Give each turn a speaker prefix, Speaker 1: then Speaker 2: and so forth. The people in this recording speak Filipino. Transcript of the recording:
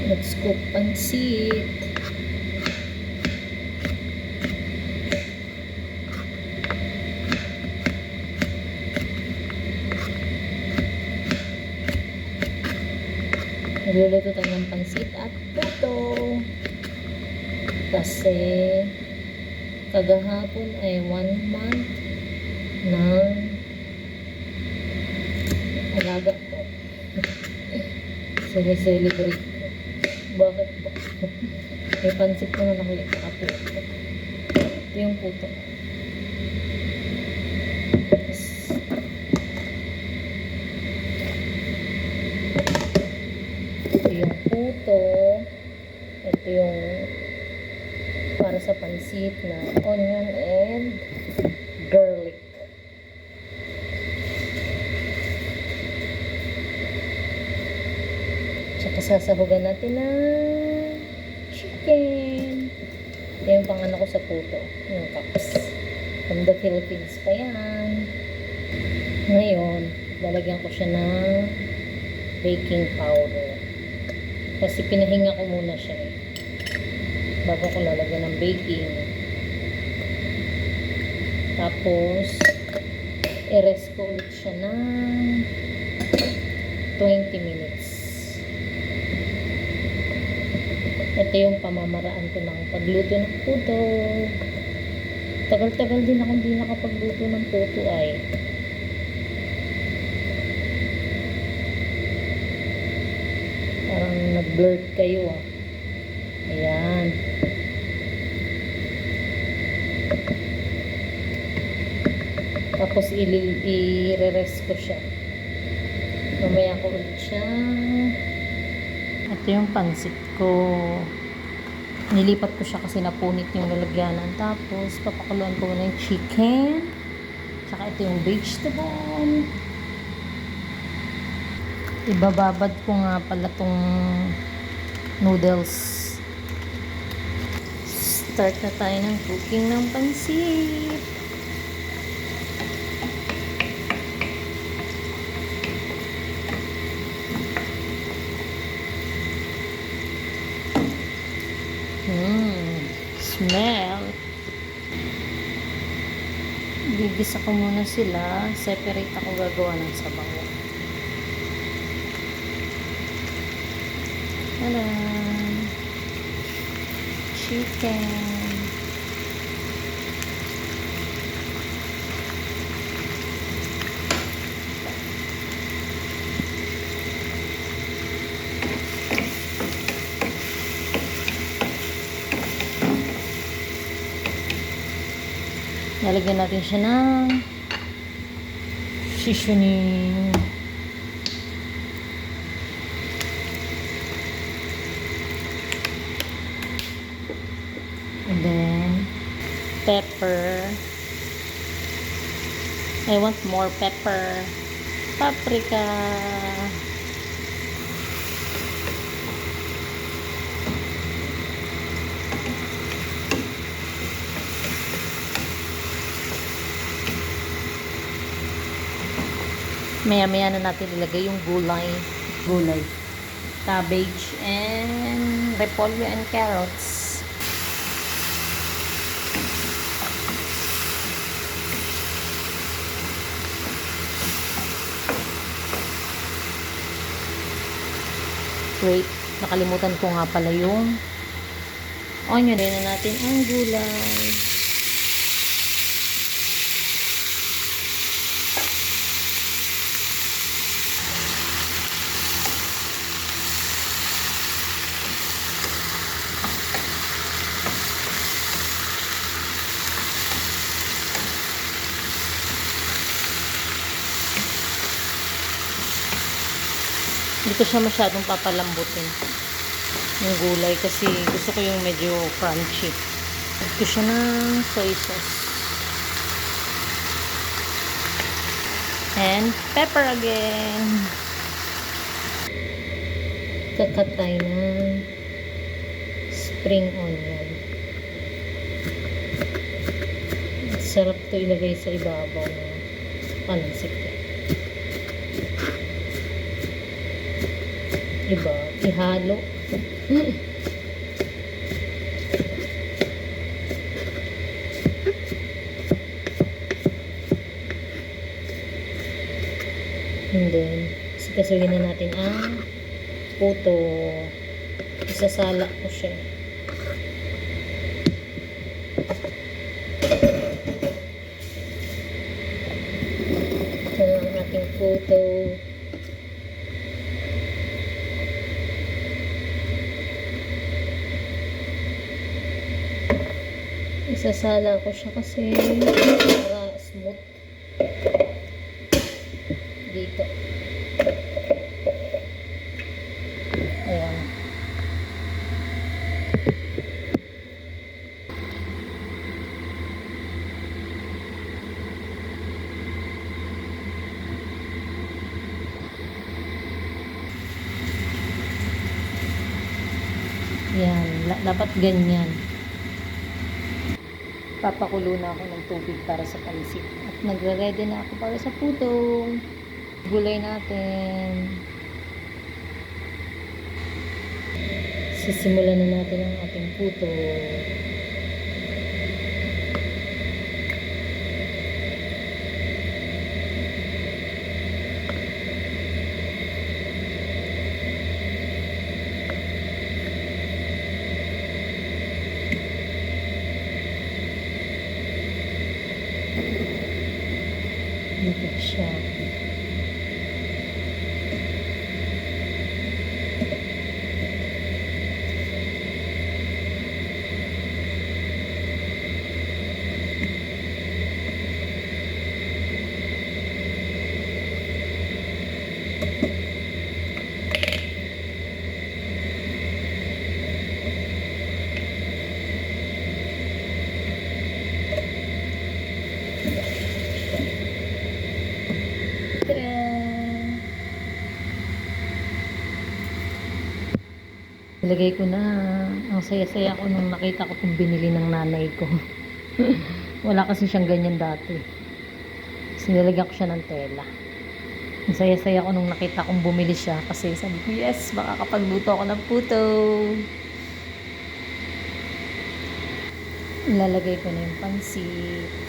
Speaker 1: Let's cook pansit. Nagluluto tayo ng pansit at puto. Kasi kagahapon ay 1 month ng alaga ko. Sineselebrate ko. Bakit po? May pansit ko na nakulit sa puto. Ito yung puto. Ito yung puto. Ito yung para sa pansit na onion and garlic. Tsaka sasahugan natin ng chicken. Ito yung pangano ko sa puto. Yung cups. From the Philippines pa yan. Ngayon, lalagyan ko siya ng baking powder. Kasi pinahinga ko muna siya eh. Bago ko lalagyan ng baking. Tapos, i-rest ko ulit siya ng 20 minutes. Ito yung pamamaraan ko ng pagluto ng puto. Tagal-tagal din akong hindi nakapagluto ng puto ay. Parang nag-blurt kayo ah. Ayan. Tapos i-re-rest ko siya. Mamaya ko ulit siya. Ito yung pansit ko. Nilipat ko siya kasi napunit yung lalagyanan. Tapos papakuluan ko muna yung chicken. Tsaka ito yung vegetable. Ibababad ko nga pala tong noodles. Start na tayo ng cooking ng pansit. Smell. Gigisa ko muna sila. Separate ako gagawa ng sabaw. Tada! Chicken. Lalagyan natin siya ng seasoning. And then pepper. I want more pepper. Paprika. Maya-maya na natin ilagay yung gulay. Cabbage and repolyo and carrots. Wait, nakalimutan ko nga pala yung onion. Din na natin ang gulay. Hindi ko siya masyadong papalambutin yung gulay kasi gusto ko yung medyo crunchy. Add ko siya ng soy sauce and pepper again. Kakat tayo ng spring onion. Sarap to ilagay sa ibabaw ng pansit. Diba? ihalo. And then, sikasuhin na natin ang puto. Isasala ko siya. Ito na ang ating puto. Isasala ko siya kasi para smooth dito. Ayan. Yan, dapat ganyan. Papakulo na ako ng tubig para sa pansit. At nagre-ready na ako para sa puto. Gulay natin. Sisimulan na natin ang ating puto. Dito siya. Ilagay ko na. Ang saya-saya ko nung nakita ko itong binili ng nanay ko. Wala kasi siyang ganyan dati. Tapos nilagyan ko siya ng tela. Ang saya-saya ko nung nakita kong bumili siya. Kasi sabi ko, yes, makakapagluto ako ng puto. Ilalagay ko na yung pansit.